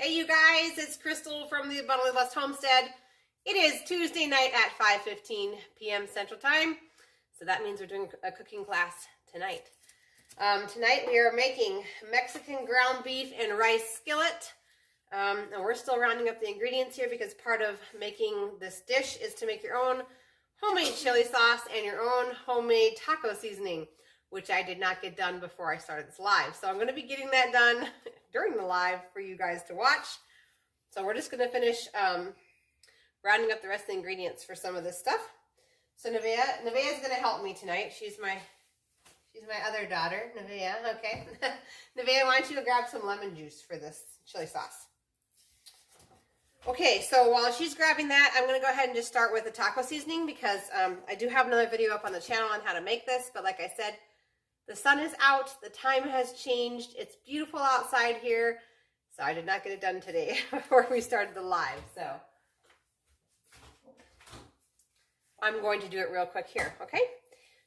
Hey you guys, it's Crystal from the Abundantly Blessed Homestead. It is Tuesday night at 5:15 p.m. Central Time, so that means we're doing a cooking class tonight. Tonight we are making Mexican ground beef and rice skillet, and we're still rounding up the ingredients here because part of making this dish is to make your own homemade chili sauce and your own homemade taco seasoning, which I did not get done before I started this live. So I'm going to be getting that done during the live for you guys to watch. So we're just going to finish rounding up the rest of the ingredients for some of this stuff. So Nevaeh is going to help me tonight. She's my other daughter, Nevaeh. Okay. Nevaeh, why don't you grab some lemon juice for this chili sauce? Okay, so while she's grabbing that, I'm going to go ahead and just start with the taco seasoning because I do have another video up on the channel on how to make this, but like I said, the sun is out, the time has changed, it's beautiful outside here, so I did not get it done today before we started the live, so I'm going to do it real quick here, okay?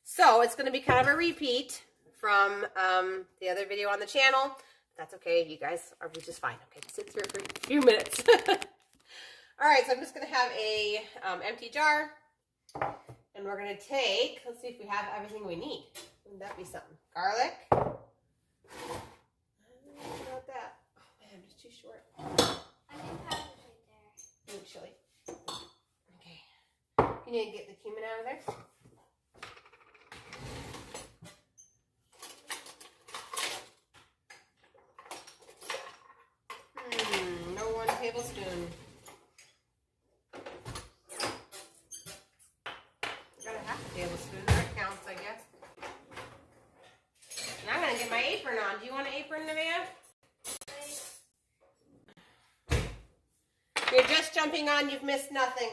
So it's going to be kind of a repeat from the other video on the channel. That's okay, you guys are just fine. Okay, just sit here for a few minutes. All right, so I'm just going to have a empty jar, and we're going to take, let's see if we have everything we need. Wouldn't that be something? Garlic. Not that. Oh man, I'm just too short. I can have it right there. Need chili. Okay. You need to get the cumin out of there. No 1 tablespoon. Got a half a tablespoon. That counts, I guess. And I'm gonna get my apron on. Do you want an apron, Nevaeh? You're just jumping on. You've missed nothing.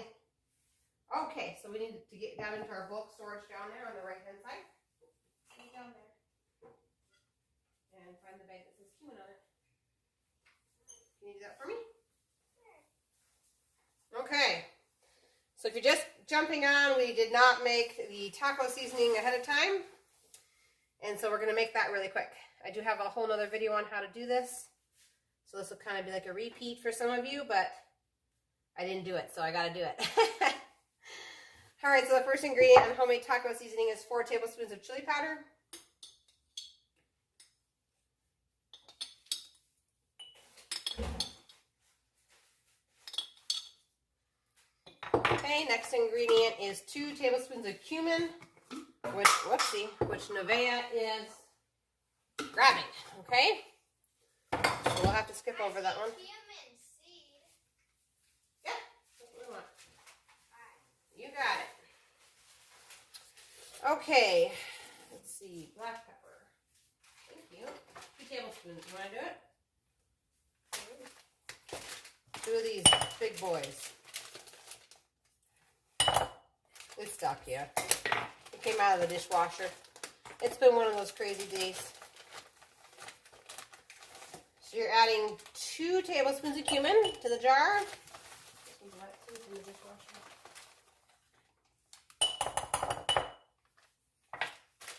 Okay, so we need to get down into our bulk storage down there on the right-hand side. Get down there. And find the bag that says cumin on it. Can you do that for me? Okay. So if you're just jumping on, we did not make the taco seasoning ahead of time. And so we're going to make that really quick. I do have a whole nother video on how to do this. So this will kind of be like a repeat for some of you, but I didn't do it, so I got to do it. All right, so the first ingredient in homemade taco seasoning is 4 tablespoons of chili powder. Okay, next ingredient is 2 tablespoons of cumin, which Nevaeh is grabbing, okay? So we'll have to skip over that one. Cumin seed. Yeah, that's what we want. You got it. Okay, let's see, black pepper. Thank you. 2 tablespoons, you want to do it? 2 of these big boys. It's stuck, yeah. It came out of the dishwasher. It's been one of those crazy days. So you're adding 2 tablespoons of cumin to the jar.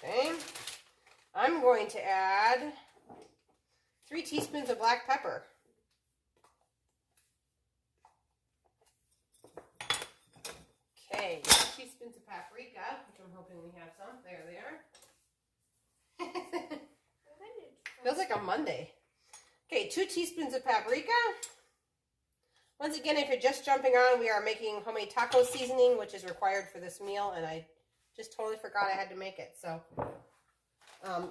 Okay. I'm going to add 3 teaspoons of black pepper. Okay, 2 teaspoons of paprika, which I'm hoping we have some. There they are. Feels like a Monday. Okay, 2 teaspoons of paprika. Once again, if you're just jumping on, we are making homemade taco seasoning, which is required for this meal, and I just totally forgot I had to make it. So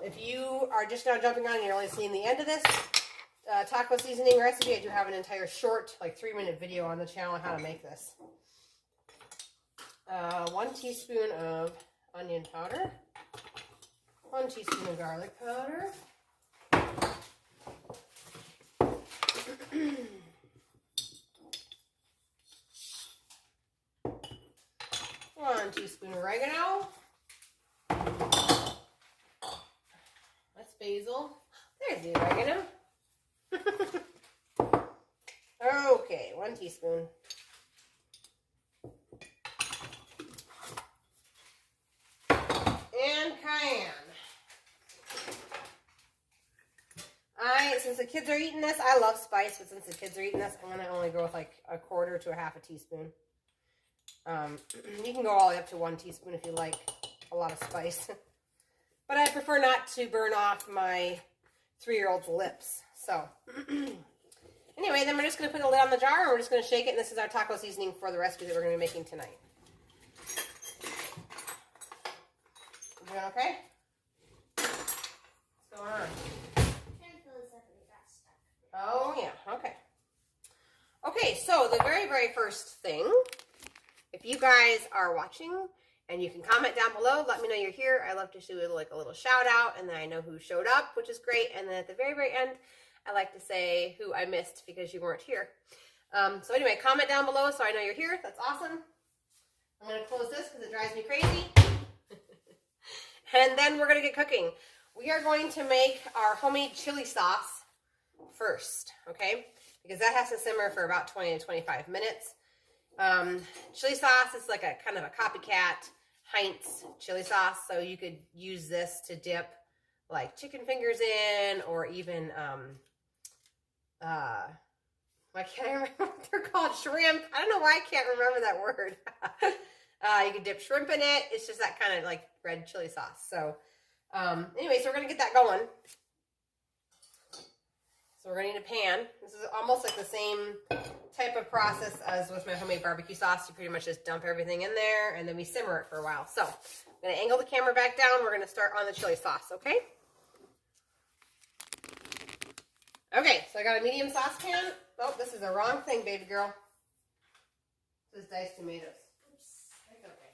if you are just now jumping on and you're only seeing the end of this taco seasoning recipe, I do have an entire short, like 3-minute video on the channel on how to make this. 1 teaspoon of onion powder, 1 teaspoon of garlic powder, 1 teaspoon oregano. That's basil. There's the oregano. Okay, 1 teaspoon. And cayenne. since the kids are eating this, I love spice, but since the kids are eating this, I'm going to only go with like a quarter to a half a teaspoon. You can go all the way up to 1 teaspoon if you like a lot of spice. But I prefer not to burn off my 3-year-old's lips. So, anyway, then we're just going to put the lid on the jar and we're just going to shake it. And this is our taco seasoning for the recipe that we're going to be making tonight. You doing okay? What's going on? Oh, yeah. Okay. Okay, so the very, very first thing, if you guys are watching and you can comment down below, let me know you're here. I love to do like a little shout out and then I know who showed up, which is great. And then at the very, very end, I like to say who I missed because you weren't here. So anyway, comment down below so I know you're here. That's awesome. I'm going to close this because it drives me crazy. And then we're going to get cooking. We are going to make our homemade chili sauce first, okay? Because that has to simmer for about 20 to 25 minutes. Chili sauce is like a kind of a copycat Heinz chili sauce. So you could use this to dip like chicken fingers in, or even, I can't remember what they're called, shrimp. I don't know why I can't remember that word. You can dip shrimp in it. It's just that kind of like red chili sauce. So anyway, so we're going to get that going. So we're going to need a pan. This is almost like the same type of process as with my homemade barbecue sauce. You pretty much just dump everything in there and then we simmer it for a while. So I'm going to angle the camera back down. We're going to start on the chili sauce, okay? Okay, so I got a medium saucepan. Oh, this is the wrong thing, baby girl. This is diced tomatoes. Oops. It's okay.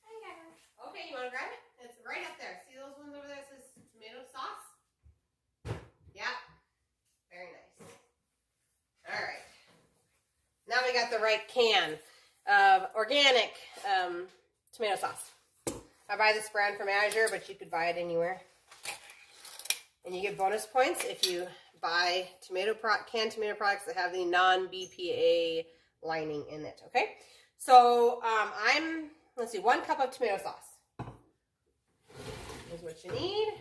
I got it. Okay, you want to grab it? It's right up there. See those ones over there that says tomato sauce? Yeah. Very nice. All right. Now we got the right can of organic tomato sauce. I buy this brand from Azure, but you could buy it anywhere. And you get bonus points if you buy canned tomato products that have the non-BPA lining in it, okay? So let's see, 1 cup of tomato sauce. Here's what you need.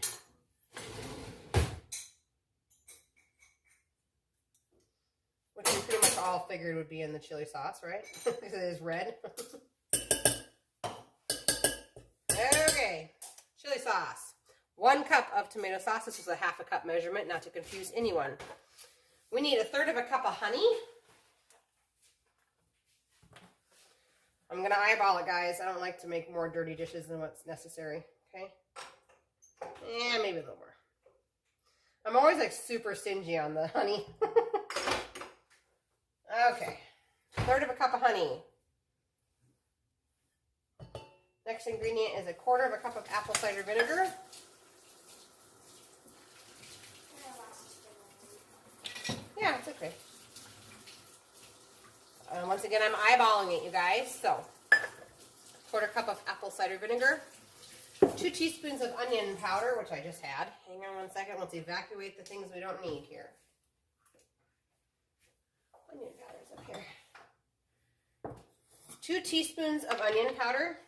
Which we pretty much all figured would be in the chili sauce, right? Because it is red. Okay, chili sauce. 1 cup of tomato sauce. This is a 1/2 cup measurement, not to confuse anyone. We need 1/3 cup of honey. I'm going to eyeball it, guys. I don't like to make more dirty dishes than what's necessary, okay? Yeah, maybe a little more. I'm always like super stingy on the honey. Okay, 1/3 cup of honey. Next ingredient is 1/4 cup of apple cider vinegar. Yeah, it's okay. Once again, I'm eyeballing it, you guys. So, 1/4 cup of apple cider vinegar. 2 teaspoons of onion powder, which I just had. Hang on 1 second. Let's evacuate the things we don't need here. Onion powder's up here. 2 teaspoons of onion powder.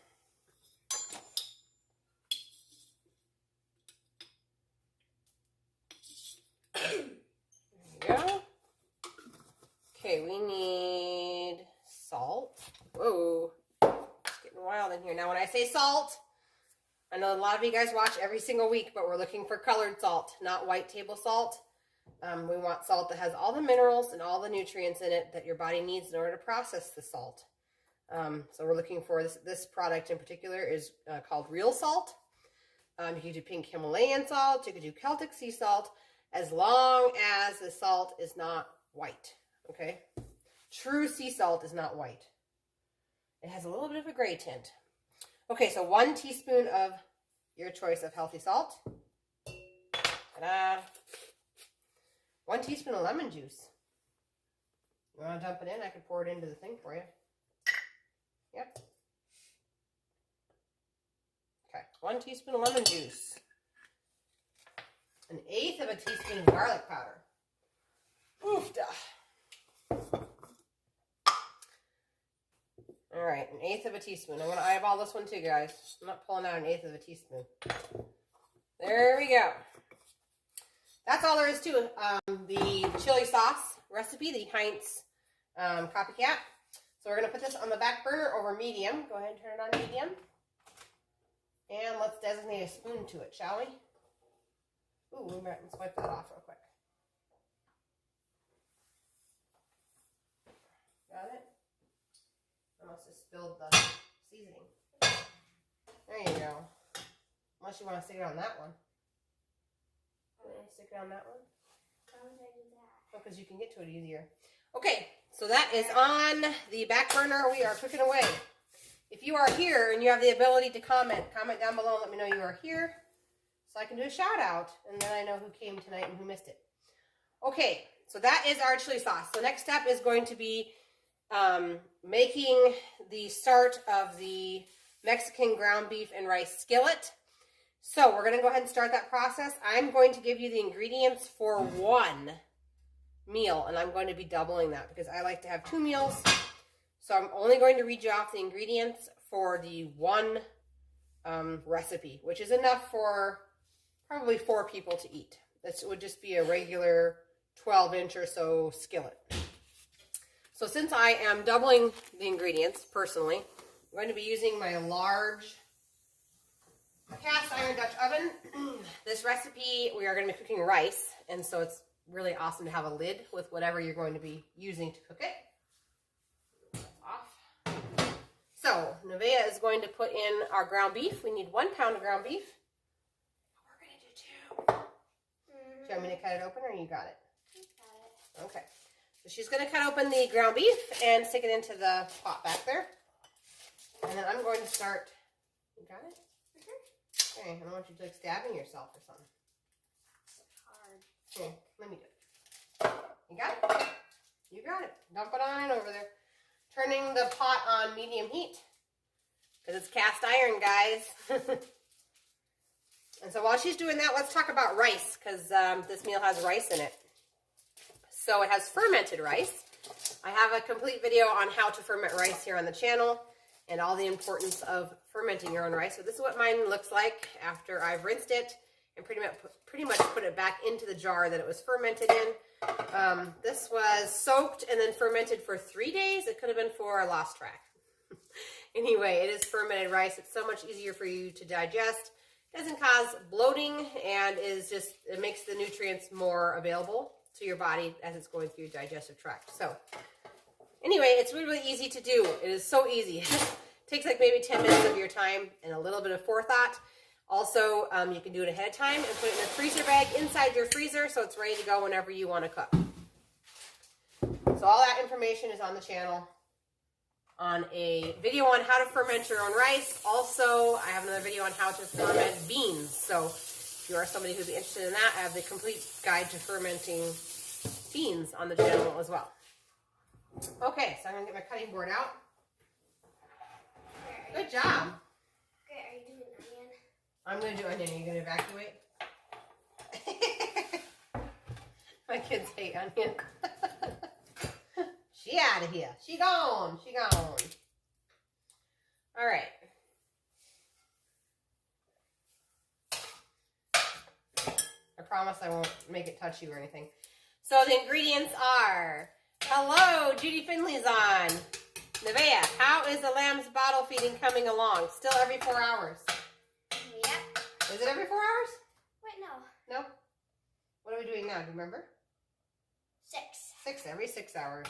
There we go. Okay, we need salt. Whoa, it's getting wild in here. Now, when I say salt, I know a lot of you guys watch every single week, but we're looking for colored salt, not white table salt. We want salt that has all the minerals and all the nutrients in it that your body needs in order to process the salt. So we're looking for this product in particular is called real salt. You can do pink Himalayan salt. You can do Celtic sea salt, as long as the salt is not white. Okay, true sea salt is not white. It has a little bit of a gray tint. Okay, so 1 teaspoon of your choice of healthy salt. Ta-da! 1 teaspoon of lemon juice. You want to dump it in? I could pour it into the thing for you. Yep. Okay, 1 teaspoon of lemon juice. 1/8 teaspoon of garlic powder. Oofda. All right, 1/8 teaspoon. I'm going to eyeball this one too, guys. I'm not pulling out 1/8 teaspoon. There we go. that's all there is to it. The chili sauce recipe, the Heinz copycat. So we're going to put this on the back burner over medium. Go ahead and turn it on medium. And let's designate a spoon to it, shall we? Ooh, let's wipe that off real quick. Got it? I must have spilled the seasoning. There you go. Unless you want to stick it on that one. Stick it on that one? Why would I do that? Oh, because you can get to it easier. Okay, so that is on the back burner. We are cooking away. If you are here and you have the ability to comment down below and let me know you are here so I can do a shout out and then I know who came tonight and who missed it. Okay, so that is our chili sauce. So next step is going to be making the start of the Mexican ground beef and rice skillet. So we're going to go ahead and start that process. I'm going to give you the ingredients for one meal, and I'm going to be doubling that because I like to have 2 meals. So I'm only going to read you off the ingredients for the one recipe, which is enough for probably 4 people to eat. This would just be a regular 12-inch or so skillet. So since I am doubling the ingredients personally, I'm going to be using my large cast iron Dutch oven. This recipe, we are going to be cooking rice, and so it's really awesome to have a lid with whatever you're going to be using to cook it. That's off. So, Nevaeh is going to put in our ground beef. We need 1 pound of ground beef. We're going to do 2. Do you want me to cut it open, or you got it? Got it. Okay. So she's going to cut open the ground beef and stick it into the pot back there. And then I'm going to start. You got it? Okay, I don't want you to like stabbing yourself or something. It's hard. Here, let me do it. You got it? You got it. Dump it on in over there. Turning the pot on medium heat. Because it's cast iron, guys. And so while she's doing that, let's talk about rice. Because this meal has rice in it. So it has fermented rice. I have a complete video on how to ferment rice here on the channel. And all the importance of fermenting your own rice. So this is what mine looks like after I've rinsed it and pretty much put it back into the jar that it was fermented in. This was soaked and then fermented for 3 days. It could have been 4, I lost track. Anyway, it is fermented rice. It's so much easier for you to digest. It doesn't cause bloating and it makes the nutrients more available to your body as it's going through your digestive tract. So anyway, it's really, really easy to do. It is so easy. It takes like maybe 10 minutes of your time and a little bit of forethought. Also, you can do it ahead of time and put it in a freezer bag inside your freezer so it's ready to go whenever you want to cook. So all that information is on the channel on a video on how to ferment your own rice. Also, I have another video on how to ferment beans. So if you are somebody who'd be interested in that, I have the complete guide to fermenting beans on the channel as well. Okay, so I'm going to get my cutting board out. Good job. Okay, are you doing onion? I'm going to do onion. Are you going to evacuate? My kids hate onion. She out of here. She gone. She gone. All right. I promise I won't make it touchy or anything. So the ingredients are... Hello, Judy Finley's on. Nevaeh, how is the lamb's bottle feeding coming along? Still every 4 hours? Yep. Is it every 4 hours? Wait, no. No? What are we doing now? Do you remember? 6. 6, every 6 hours.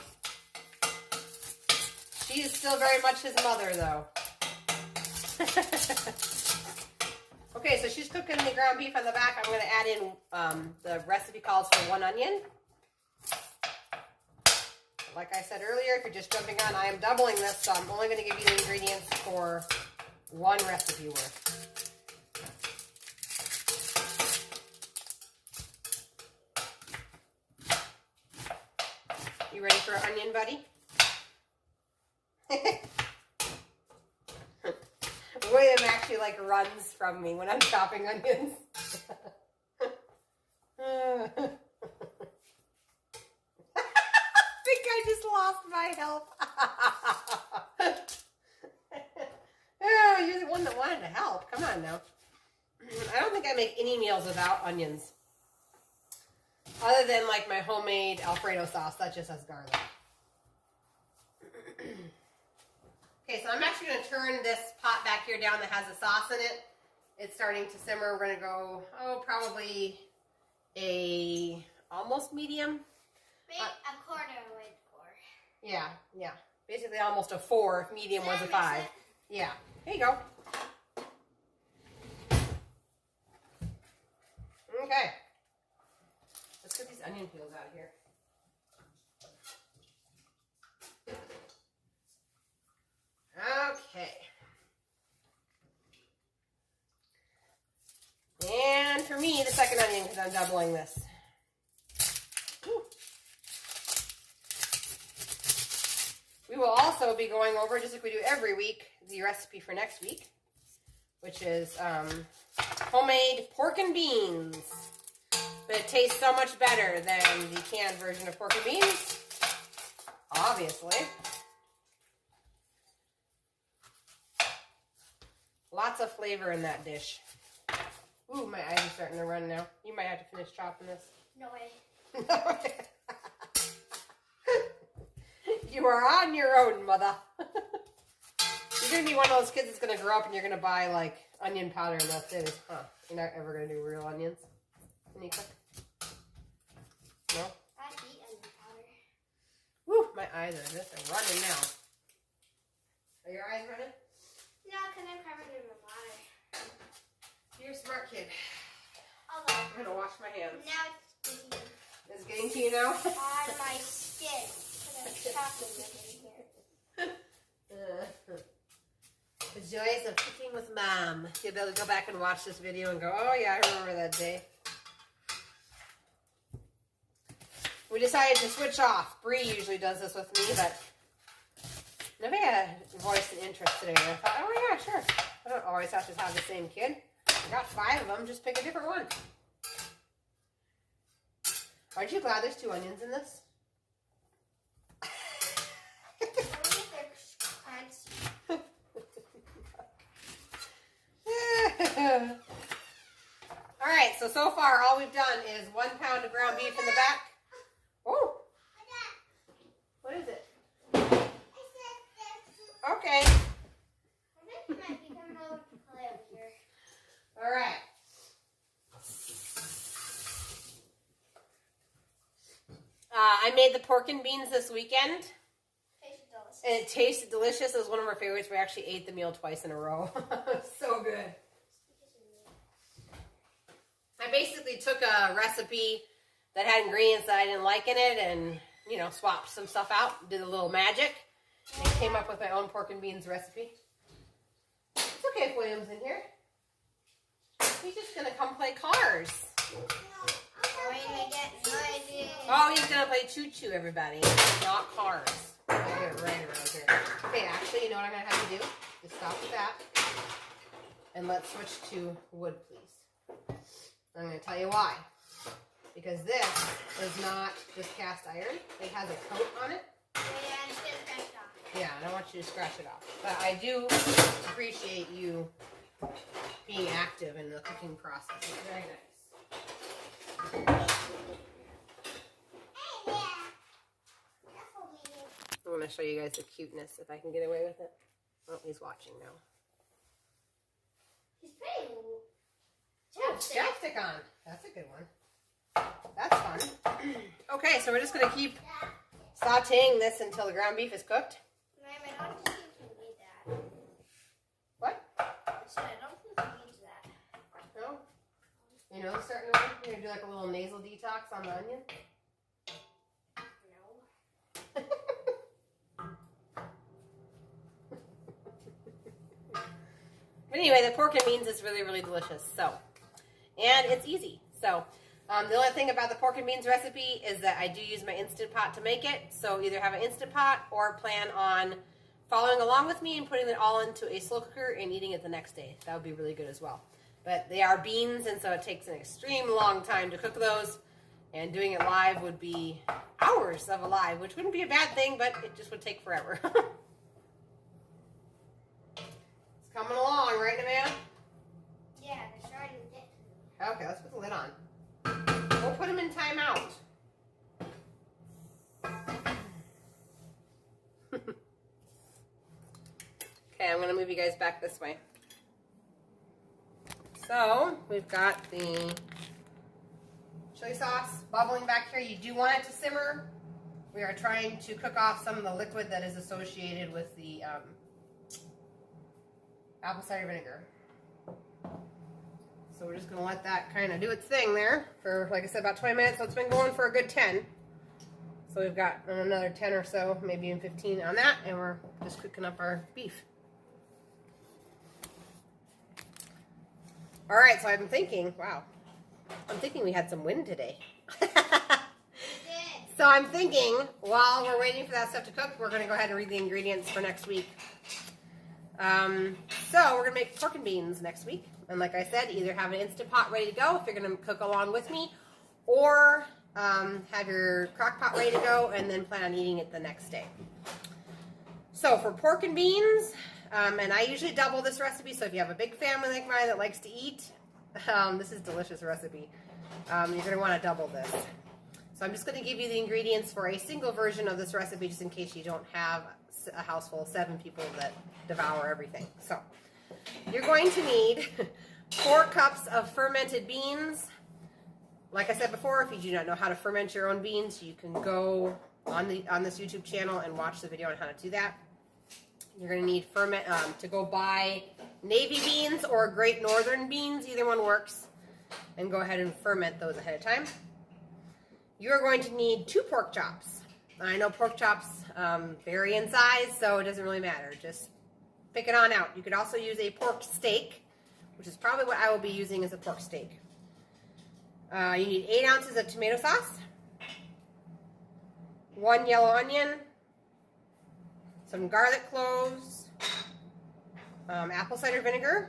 She is still very much his mother, though. Okay, so she's cooking the ground beef on the back. I'm going to add in, the recipe calls for 1 onion. Like I said earlier, if you're just jumping on, I am doubling this, so I'm only going to give you the ingredients for 1 recipe worth. You ready for an onion, buddy? William actually like runs from me when I'm chopping onions. I just lost my help. Oh, you're the one that wanted to help. Come on now. I don't think I make any meals without onions. Other than like my homemade Alfredo sauce, that just has garlic. Okay, so I'm actually going to turn this pot back here down that has the sauce in it. It's starting to simmer. We're going to go, probably a almost medium. Maybe a quarter with 4. Yeah. Basically almost a 4 if medium was a 5. Yeah. There you go. Okay. Let's get these onion peels out of here. Okay. And for me, the second onion, because I'm doubling this. Whew. We will also be going over, just like we do every week, the recipe for next week, which is homemade pork and beans. But it tastes so much better than the canned version of pork and beans, obviously. Lots of flavor in that dish. Ooh, my eyes are starting to run now. You might have to finish chopping this. No way. No way. You are on your own, mother. You're going to be one of those kids that's going to grow up and you're going to buy, like, onion powder and that's it. Huh. You're not ever going to do real onions? Can you cook? No? I eat onion powder. Woo, my eyes are just running now. Are your eyes running? No, because I'm covered in water. You're a smart kid. Although, I'm going to wash my hands. now it's getting It's getting to you now? on my skin. Because I'm chopping it in here. The joys of cooking with Mom. You'll be able to go back and watch this video and go, oh yeah, I remember that day. We decided to switch off. Bree usually does this with me, but nobody had voiced an interest today. And I thought, oh yeah, sure. I don't always have to have the same kid. I got 5 of them. Just pick a different one. Aren't you glad there's 2 onions in this? Alright, so far all we've done is 1 pound of ground beef in the back. Oh! What is it? Okay. Alright. I made the pork and beans this weekend. And it tasted delicious. It was one of our favorites. We actually ate the meal twice in a row. So good. I basically took a recipe that had ingredients that I didn't like in it and, you know, swapped some stuff out, did a little magic, and came up with my own pork and beans recipe. It's okay if William's in here. He's just going to come play cars. Oh, he's going to play choo-choo, everybody, not cars. I get it right around here. Okay, actually, you know what I'm going to have you do? Just stop with that. And let's switch to wood, please. I'm going to tell you why. Because this is not just cast iron. It has a coat on it. Yeah, I don't want you to scratch it off. But I do appreciate you being active in the cooking process. It's very nice. I'm going to show you guys the cuteness, if I can get away with it. Oh, he's watching now. He's putting chapstick on. That's a good one. That's fun. Okay, so we're just going to keep sauteing this until the ground beef is cooked. Mom, I don't think you can eat that. What? I said, I don't think you can eat that. No? You know, starting to you're going to do like a little nasal detox on the onion? No. But anyway, the pork and beans is really, really delicious. So, and it's easy. So, the only thing about the pork and beans recipe is that I do use my Instant Pot to make it. So either have an Instant Pot or plan on following along with me and putting it all into a slow cooker and eating it the next day. That would be really good as well. But they are beans, and so it takes an extreme long time to cook those. And doing it live would be hours of a live, which wouldn't be a bad thing, but it just would take forever. It's coming along, right, Amanda? Yeah, they're starting to get. Okay, let's put the lid on. We'll put them in timeout. Okay, I'm going to move you guys back this way. So, we've got the chili sauce bubbling back here. You do want it to simmer. We are trying to cook off some of the liquid that is associated with the apple cider vinegar. So we're just going to let that kind of do its thing there for, like I said, about 20 minutes. So it's been going for a good 10. So we've got another 10 or so, maybe even 15 on that, and we're just cooking up our beef. All right, so I've been thinking, wow, I'm thinking we had some wind today. So I'm thinking, while we're waiting for that stuff to cook, we're going to go ahead and read the ingredients for next week. So we're going to make pork and beans next week. And like I said, either have an Instant Pot ready to go if you're going to cook along with me, or have your crock pot ready to go and then plan on eating it the next day. So for pork and beans, and I usually double this recipe, so if you have a big family like mine that likes to eat, this is a delicious recipe. You're going to want to double this. So I'm just going to give you the ingredients for a single version of this recipe just in case you don't have a house full of 7 people that devour everything. So you're going to need 4 cups of fermented beans. Like I said before, if you do not know how to ferment your own beans, you can go on this YouTube channel and watch the video on how to do that. You're going to need to go buy navy beans or Great Northern beans, either one works, and go ahead and ferment those ahead of time. You are going to need 2 pork chops. I know pork chops vary in size, so it doesn't really matter. Just pick it on out. You could also use a pork steak, which is probably what I will be using as a pork steak. You need 8 ounces of tomato sauce, 1 yellow onion, some garlic cloves, apple cider vinegar,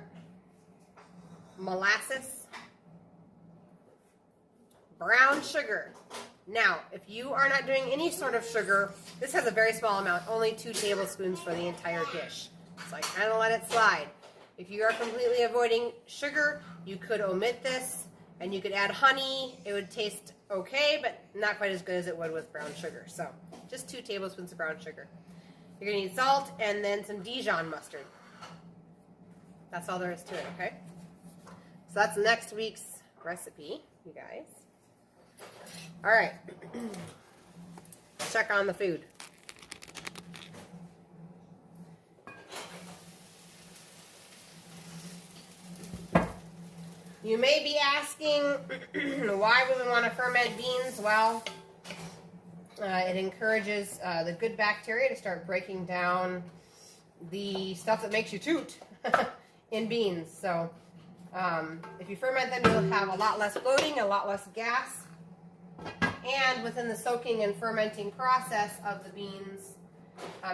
molasses, brown sugar. Now, if you are not doing any sort of sugar, this has a very small amount, only 2 tablespoons for the entire dish. So I kind of let it slide. If you are completely avoiding sugar, you could omit this, and you could add honey. It would taste okay, but not quite as good as it would with brown sugar. So just 2 tablespoons of brown sugar. You're going to need salt and then some Dijon mustard. That's all there is to it, okay? So that's next week's recipe, you guys. All right. Check on the food. You may be asking why we would want to ferment beans. Well, it encourages the good bacteria to start breaking down the stuff that makes you toot in beans. So if you ferment them, you'll have a lot less bloating, a lot less gas. And within the soaking and fermenting process of the beans,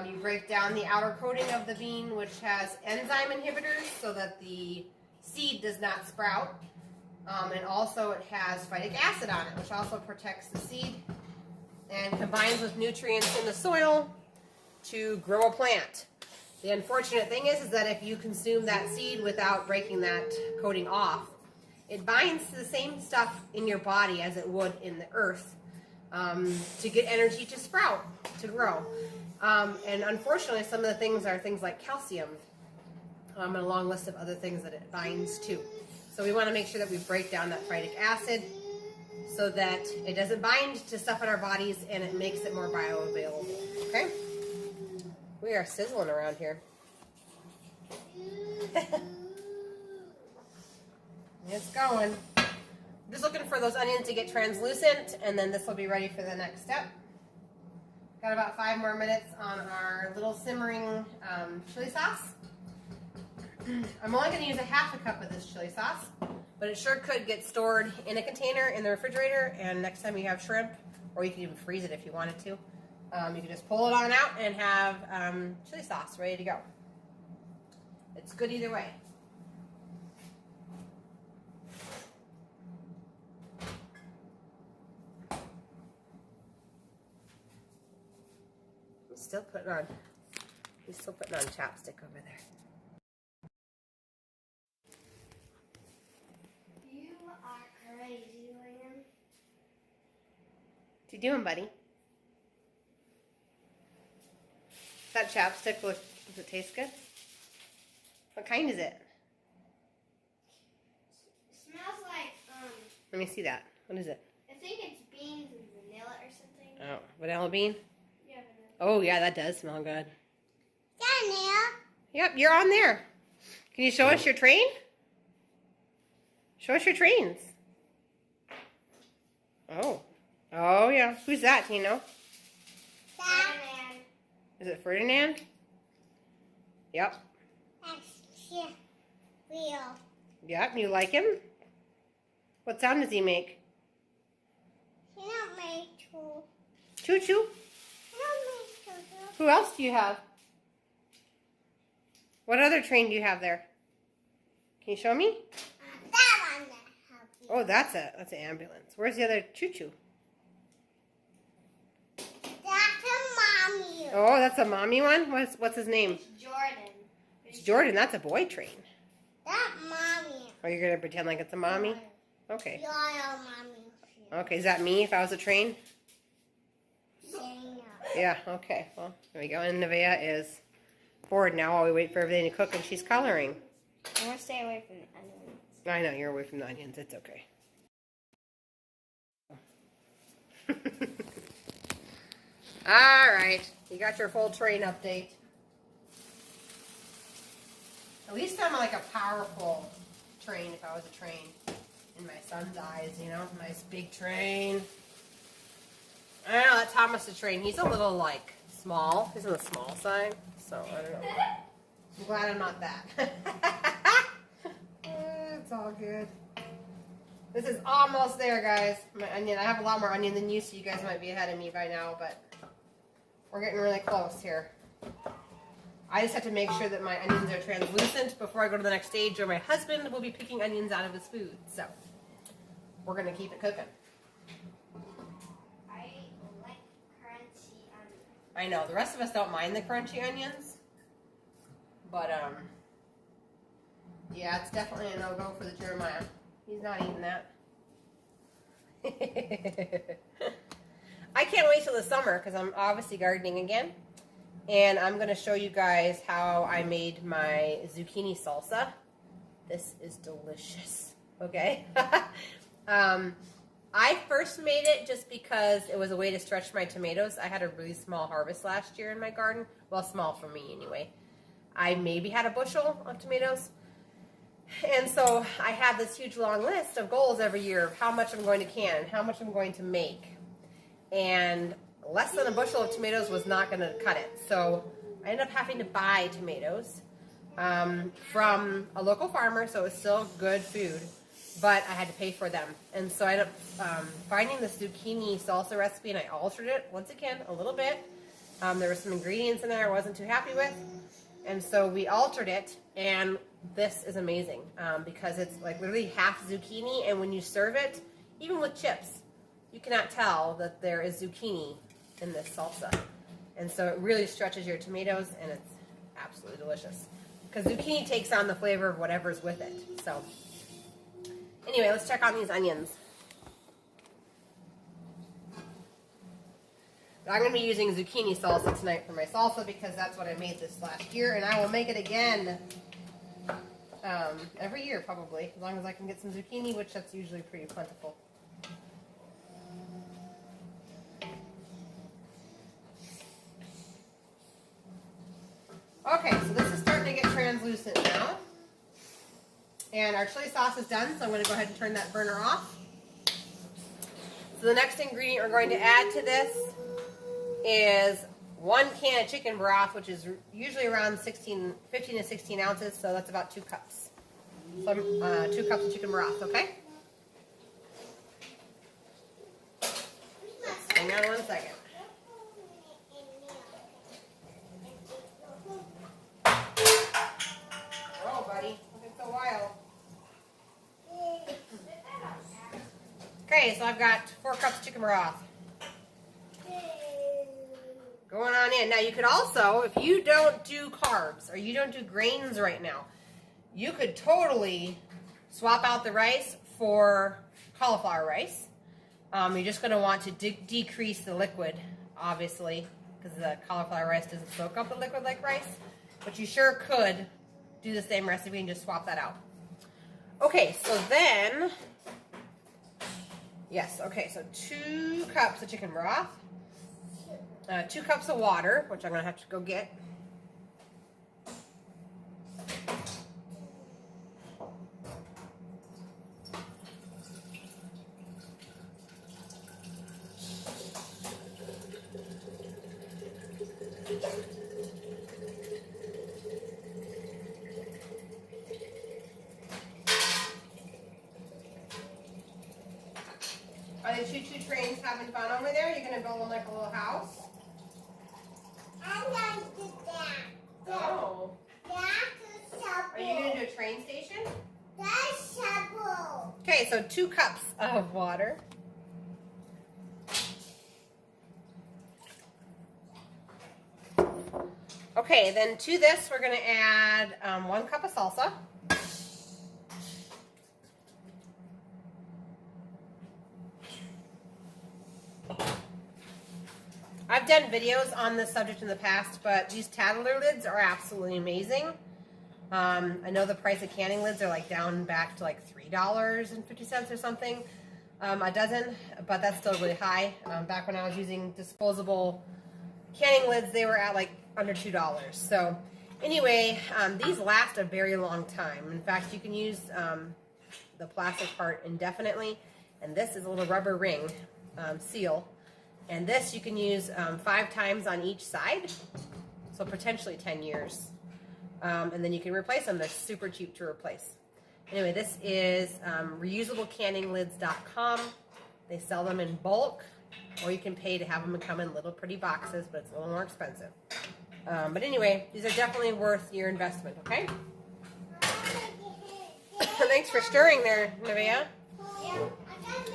you break down the outer coating of the bean, which has enzyme inhibitors so that the seed does not sprout. And also it has phytic acid on it, which also protects the seed and combines with nutrients in the soil to grow a plant. The unfortunate thing is that if you consume that seed without breaking that coating off, it binds to the same stuff in your body as it would in the earth to get energy to sprout, to grow. And unfortunately, some of the things are things like calcium and a long list of other things that it binds to. So we want to make sure that we break down that phytic acid so that it doesn't bind to stuff in our bodies and it makes it more bioavailable. Okay? We are sizzling around here. It's going. Just looking for those onions to get translucent, and then this will be ready for the next step. Got about 5 more minutes on our little simmering chili sauce. I'm only going to use a half a cup of this chili sauce, but it sure could get stored in a container in the refrigerator, and next time you have shrimp, or you can even freeze it if you wanted to, you can just pull it on out and have chili sauce ready to go. It's good either way. He's still putting on chapstick over there. You are crazy, William. What you doing, buddy? That chapstick, does it taste good? What kind is it? Smells like, Let me see that. What is it? I think it's beans and vanilla or something. Oh, vanilla bean? Yeah, vanilla. Oh, yeah, that does smell good. Yeah. Yep, you're on there. Can you show us your train? Show us your trains. Oh. Oh, yeah. Who's that? Do you know? Ferdinand. Is it Ferdinand? Yep. That's real. Yep, you like him? What sound does he make? He don't make two. Choo-choo. He don't make two. Who else do you have? What other train do you have there? Can you show me? That one that helps you. Oh, that's an ambulance. Where's the other choo-choo? That's a mommy. Oh, that's a mommy one? What's his name? It's Jordan. It's Jordan. That's a boy train. That mommy. Oh, you're going to pretend like it's a mommy? Okay. You're a mommy. Okay, is that me if I was a train? Saying no. Yeah, okay. Well, there we go. And Nevaeh is bored now while we wait for everything to cook, and she's coloring. I want to stay away from the onions. I know, you're away from the onions. It's okay. All right. You got your full train update. At least I'm like a powerful train if I was a train in my son's eyes, you know? Nice big train. I don't know, that's Thomas the train. He's a little, like, small. He's on the small side, so I don't know. I'm glad I'm not that. It's all good. This is almost there, guys. My onion. I have a lot more onion than you, so you guys might be ahead of me by now, but we're getting really close here. I just have to make sure that my onions are translucent before I go to the next stage, or my husband will be picking onions out of his food. So we're going to keep it cooking. I like crunchy onions. I know. The rest of us don't mind the crunchy onions. But, yeah, it's definitely a no-go for the Jeremiah. He's not eating that. I can't wait till the summer because I'm obviously gardening again. And I'm going to show you guys how I made my zucchini salsa. This is delicious. Okay? I first made it just because it was a way to stretch my tomatoes. I had a really small harvest last year in my garden. Well, small for me anyway. I maybe had a bushel of tomatoes. And so I have this huge long list of goals every year of how much I'm going to can, how much I'm going to make. And less than a bushel of tomatoes was not going to cut it. So I ended up having to buy tomatoes from a local farmer, so it was still good food, but I had to pay for them. And so I ended up finding this zucchini salsa recipe, and I altered it, once again, a little bit. There were some ingredients in there I wasn't too happy with, and so we altered it, and this is amazing because it's like literally half zucchini, and when you serve it, even with chips, you cannot tell that there is zucchini in this salsa. And so it really stretches your tomatoes, and it's absolutely delicious. Because zucchini takes on the flavor of whatever's with it. So anyway, let's check on these onions. I'm going to be using zucchini salsa tonight for my salsa because that's what I made this last year, and I will make it again every year probably, as long as I can get some zucchini, which that's usually pretty plentiful. Okay, so this is starting to get translucent now. And our chili sauce is done, so I'm going to go ahead and turn that burner off. So the next ingredient we're going to add to this is 1 can of chicken broth, which is usually around 15 to 16 ounces, so that's about 2 cups. So 2 cups of chicken broth, okay? Hang on 1 second. Oh, buddy, it's so wild. Okay, so I've got 4 cups of chicken broth. Going on in. Now you could also, if you don't do carbs or you don't do grains right now, you could totally swap out the rice for cauliflower rice. You're just going to want to decrease the liquid, obviously, because the cauliflower rice doesn't soak up the liquid like rice. But you sure could do the same recipe and just swap that out. Okay, so then, yes, okay, so 2 cups of chicken broth, 2 cups of water, which I'm going to have to go get. Are the choo-choo trains having fun over there? You're going to build them like a little house? I'm going to do that. Oh. That's a shovel. Are you going to do a train station? That's shovel. Okay, so 2 cups of water. Okay, then to this we're going to add 1 cup of salsa. I've done videos on this subject in the past, but these Tattler lids are absolutely amazing. I know the price of canning lids are like down back to like $3.50 or something a dozen, but that's still really high. Back when I was using disposable canning lids, they were at like under $2. So anyway, these last a very long time. In fact, you can use the plastic part indefinitely, and this is a little rubber ring seal. And this you can use 5 times on each side, so potentially 10 years. And then you can replace them. They're super cheap to replace. Anyway, this is reusablecanninglids.com. They sell them in bulk, or you can pay to have them come in little pretty boxes, but it's a little more expensive. But anyway, these are definitely worth your investment, okay? Thanks for stirring there, Nevaeh.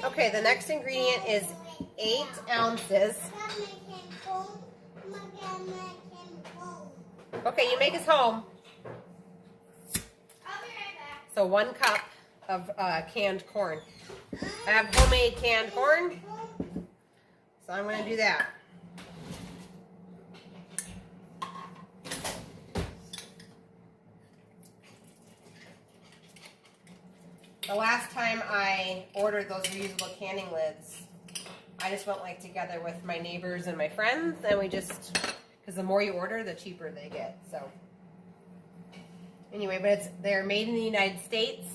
Okay, the next ingredient is 8 ounces. Okay, you make us home. I'll be right back. So 1 cup of canned corn. I have homemade canned corn, so I'm going to do that. The last time I ordered those reusable canning lids, I just went like together with my neighbors and my friends, and we just, because the more you order, the cheaper they get. So anyway, but they're made in the United States,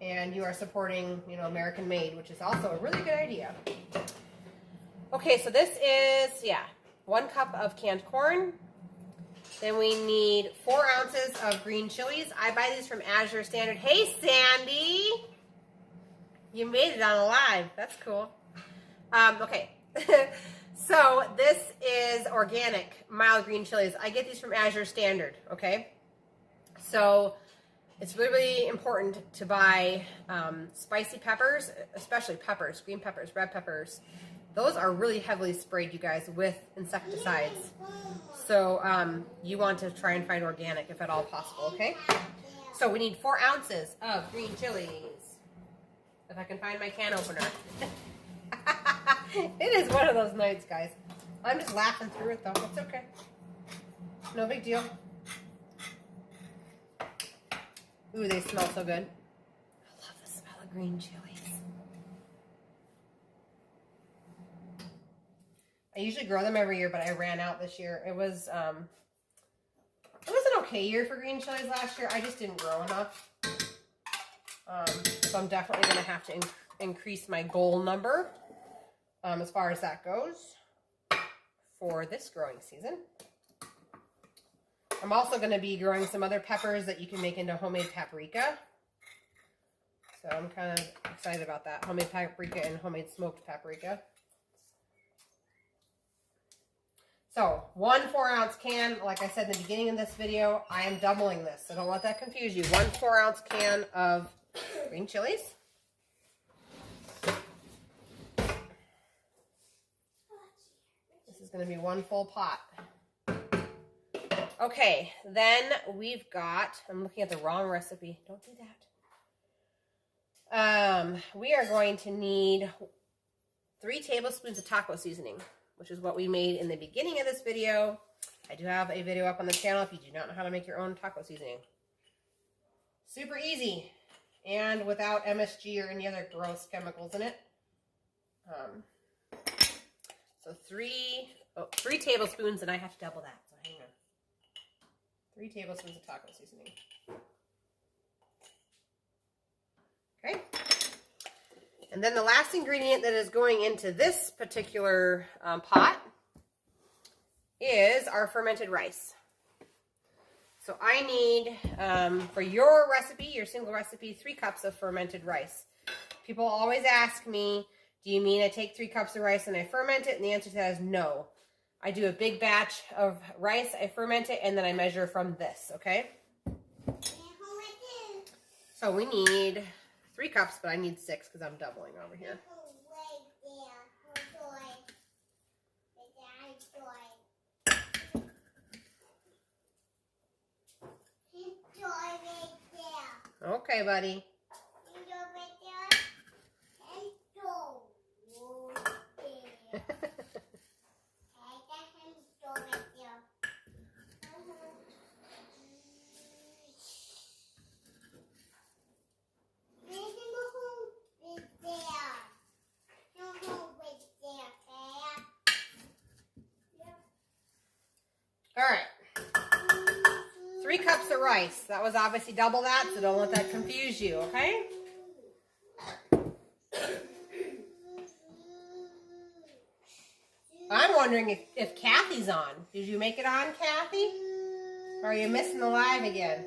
and you are supporting, you know, American made, which is also a really good idea. Okay, so this is 1 cup of canned corn. Then we need 4 ounces of green chilies. I buy these from Azure Standard. Hey, Sandy! You made it on live. That's cool. Okay. So this is organic mild green chilies. I get these from Azure Standard, okay? So it's really important to buy spicy peppers, especially peppers, green peppers, red peppers. Those are really heavily sprayed, you guys, with insecticides. So you want to try and find organic if at all possible, okay? So we need 4 ounces of green chilies. If I can find my can opener. It is one of those nights, guys. I'm just laughing through it, though. It's okay. No big deal. Ooh, they smell so good. I love the smell of green chilies. I usually grow them every year, but I ran out this year. It was an okay year for green chilies last year. I just didn't grow enough. So I'm definitely going to have to increase my goal number as far as that goes for this growing season. I'm also going to be growing some other peppers that you can make into homemade paprika. So I'm kind of excited about that. Homemade paprika and homemade smoked paprika. So 1 4-ounce can, like I said in the beginning of this video, I am doubling this. So don't let that confuse you. 1 4-ounce can of green chilies. This is going to be 1 full pot. Okay, then we've got, I'm looking at the wrong recipe. Don't do that. We are going to need 3 tablespoons of taco seasoning, which is what we made in the beginning of this video. I do have a video up on the channel if you do not know how to make your own taco seasoning. Super easy and without MSG or any other gross chemicals in it. So 3 tablespoons, and I have to double that, so hang on. 3 tablespoons of taco seasoning. Okay. And then the last ingredient that is going into this particular pot is our fermented rice. So I need, for your recipe, your single recipe, 3 cups of fermented rice. People always ask me, do you mean I take 3 cups of rice and I ferment it? And the answer to that is no. I do a big batch of rice, I ferment it, and then I measure from this, okay? So we need 3 cups, but I need 6 because I'm doubling over here. Okay, buddy. All right. 3 cups of rice. That was obviously double that, so don't let that confuse you, okay? I'm wondering if Kathy's on. Did you make it on, Kathy? Or are you missing the live again?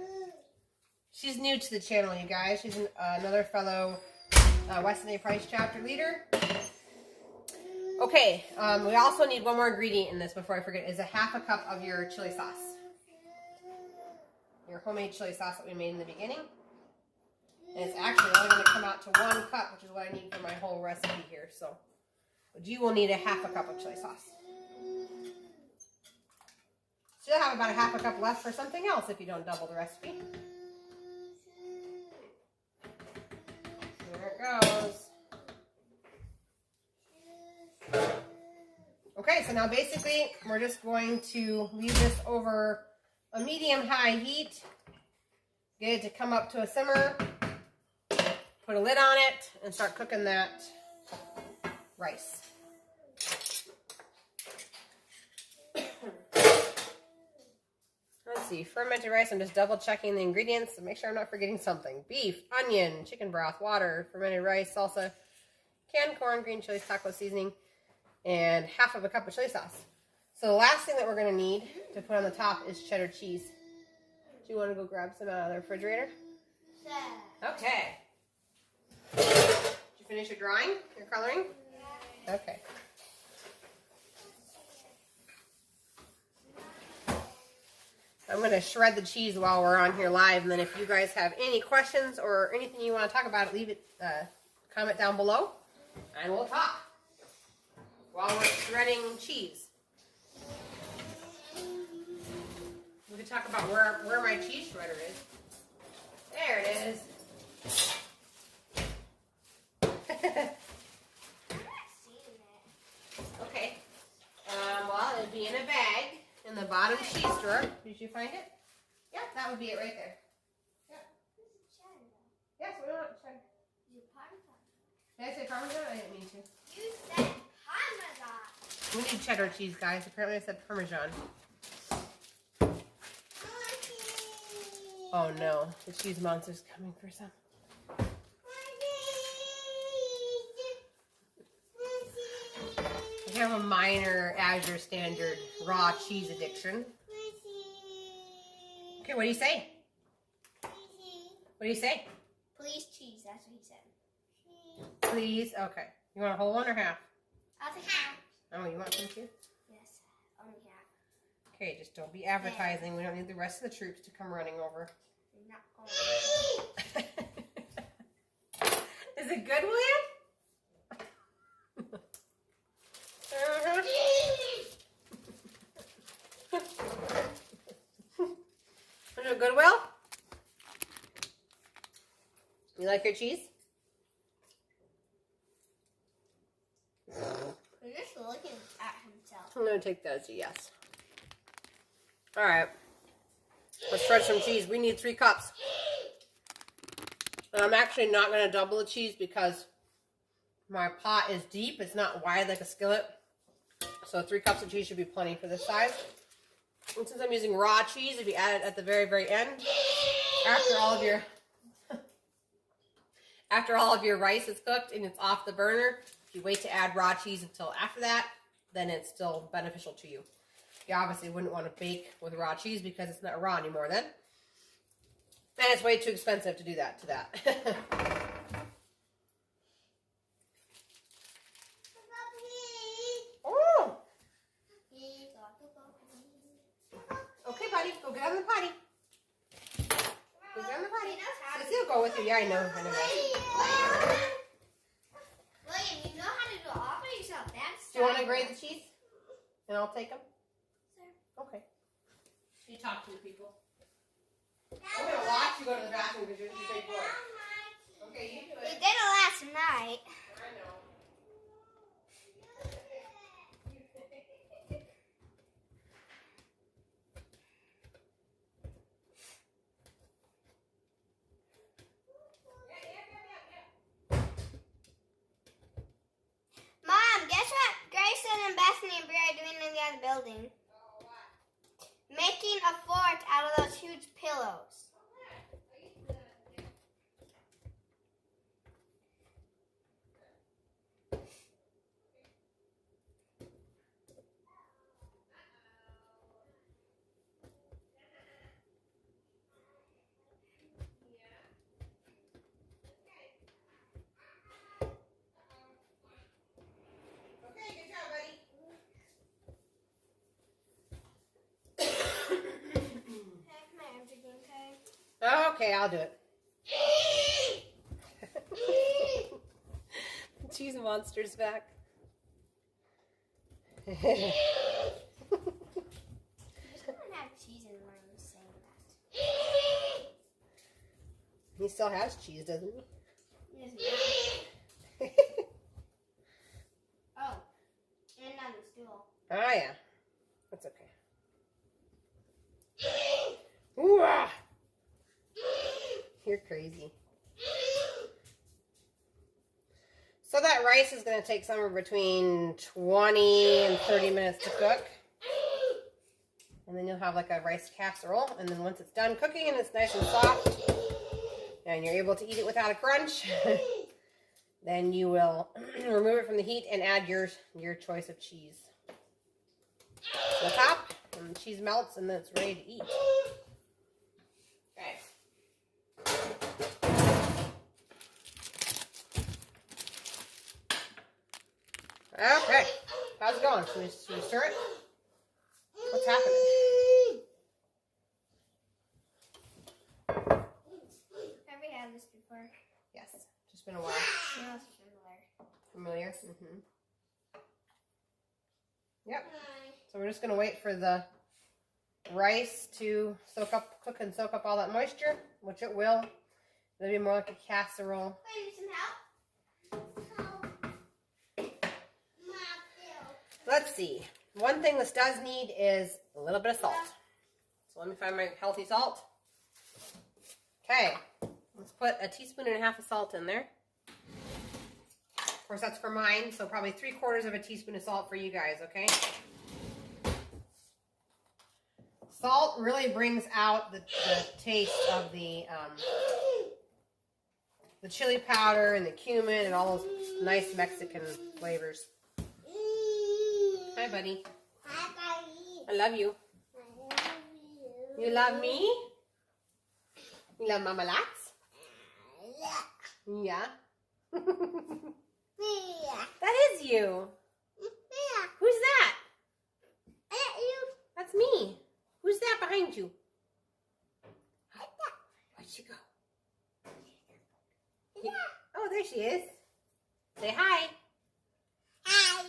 She's new to the channel, you guys. She's another fellow Weston A. Price chapter leader. Okay, we also need one more ingredient in this before I forget. Is a half a cup of your chili sauce. Your homemade chili sauce that we made in the beginning. And it's actually only going to come out to 1 cup, which is what I need for my whole recipe here. So, but you will need a half a cup of chili sauce. Still have about a half a cup left for something else if you don't double the recipe. There it goes. Okay, so now basically we're just going to leave this over a medium-high heat. Get it to come up to a simmer. Put a lid on it and start cooking that rice. Let's see, fermented rice. I'm just double checking the ingredients to make sure I'm not forgetting something. Beef, onion, chicken broth, water, fermented rice, salsa, canned corn, green chilies, taco seasoning, and half of a cup of chili sauce. So the last thing that we're going to need to put on the top is cheddar cheese. Do you want to go grab some out of the refrigerator? Yeah. Okay. Did you finish your drawing, your coloring? Yeah. Okay. I'm going to shred the cheese while we're on here live, and then if you guys have any questions or anything you want to talk about, leave it, comment down below, and we'll talk while we're shredding cheese. We can talk about where my cheese shredder is. There it is. Okay. Well, it would be in a bag in the bottom cheese drawer. Did you find it? Yep, that would be it right there. Yep. Yes, we want cheddar. Did I say Parmesan? I didn't mean to. You said Parmesan. We need cheddar cheese, guys. Apparently I said Parmesan. Oh no, the cheese monster's coming for some. I have a minor Azure Standard raw cheese addiction. Okay, what do you say? What do you say? Please cheese, that's what he said. Please? Okay. You want a whole one or half? I'll take half. Oh, you want some too? Yes, only half. Okay, just don't be advertising. We don't need the rest of the troops to come running over. You're not going to. Is it good, William? Is it good, Will? You like your cheese? at himself. I'm going to take that as a yes. All right. Let's shred some cheese. We need 3 cups. And I'm actually not going to double the cheese because my pot is deep. It's not wide like a skillet. So 3 cups of cheese should be plenty for this size. And since I'm using raw cheese, if you add it at the very, very end, after all of your rice is cooked and it's off the burner, if you wait to add raw cheese until after that, then it's still beneficial to you. You obviously wouldn't want to bake with raw cheese because it's not raw anymore then. And it's way too expensive to do that to that. Oh! Okay, buddy, go get on the potty. Go get on the potty. Sissy will go with you. Yeah, I know. William, you know how to do all by yourself. That's Do you want to grate the cheese? And I'll take them? Sure. Okay. You talk to the people. I'm going to watch you go to the bathroom because you're the big boy. Okay, you do We it. did it last night. I know. Mom, guess what Grayson and Bethany and Brie are doing in the other building? Making a fort out of those huge pillows. Okay, I'll do it. Cheese monster's back. He doesn't have cheese in when I'm saying that. He still has cheese, doesn't he? He does not. Oh, and on the stool. Oh, yeah. That's okay. Ooh, ah. You're crazy. So that rice is going to take somewhere between 20 and 30 minutes to cook. And then you'll have like a rice casserole. And then once it's done cooking and it's nice and soft, and you're able to eat it without a crunch, then you will remove it from the heat and add your choice of cheese to the top. And the cheese melts and then it's ready to eat. Okay, how's it going? Should we stir it? What's happening? Have we had this before? Yes, just been a while. Smells familiar. Familiar? Mm-hmm. Yep. So we're just going to wait for the rice to cook and soak up all that moisture, which it will. It'll be more like a casserole. I need some help. Let's see. One thing this does need is a little bit of salt. So let me find my healthy salt. Okay. Let's put 1.5 teaspoons of salt in there. Of course, that's for mine, so probably 3/4 teaspoon of salt for you guys, okay? Salt really brings out the taste of the chili powder and the cumin and all those nice Mexican flavors. Hi, buddy. Hi, buddy. I love you. I love you. You love me? You love Mama Lots? Yeah. That is you. Who's that? That's me. Who's that behind you? Where'd she go? Oh, there she is. Say hi. Hi.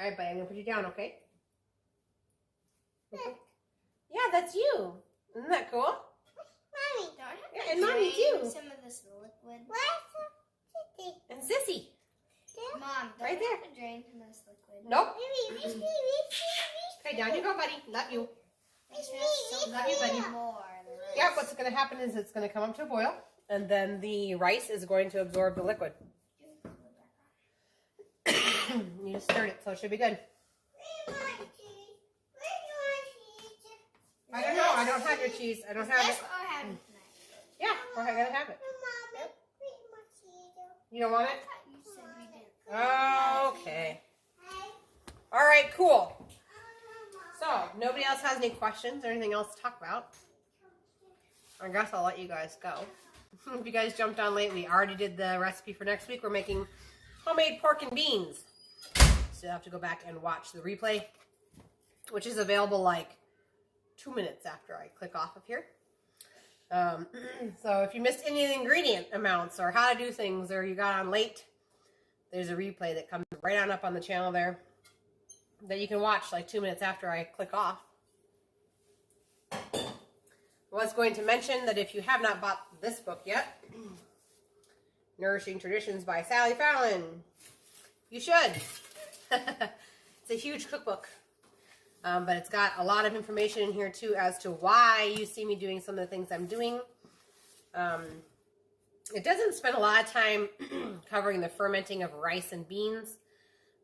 All right, buddy, I'm going to put you down, okay? Okay. Yeah, that's you. Isn't that cool? Mommy, don't have And Mommy, too. some of this liquid. And Sissy. Mom, Mom, don't Right you there. have to drain this liquid? Nope. Okay, down you go, buddy. Love you. Love you, buddy. Yep, what's going to happen is it's going to come up to a boil, and then the rice is going to absorb the liquid. You just stirred it, so it should be good. I don't know. I don't have your cheese. I don't have it. Yeah, we're going to have it. Yep. You don't want it? Okay. All right, cool. So, nobody else has any questions or anything else to talk about? I guess I'll let you guys go. If you guys jumped on late, we already did the recipe for next week. We're making homemade pork and beans. So you'll have to go back and watch the replay, which is available like 2 minutes after I click off of here. So if you missed any of the ingredient amounts or how to do things, or you got on late, there's a replay that comes right on up on the channel there that you can watch like 2 minutes after I click off. I was going to mention that if you have not bought this book yet, Nourishing Traditions by Sally Fallon, you should. It's a huge cookbook, but it's got a lot of information in here too as to why you see me doing some of the things I'm doing. It doesn't spend a lot of time covering the fermenting of rice and beans.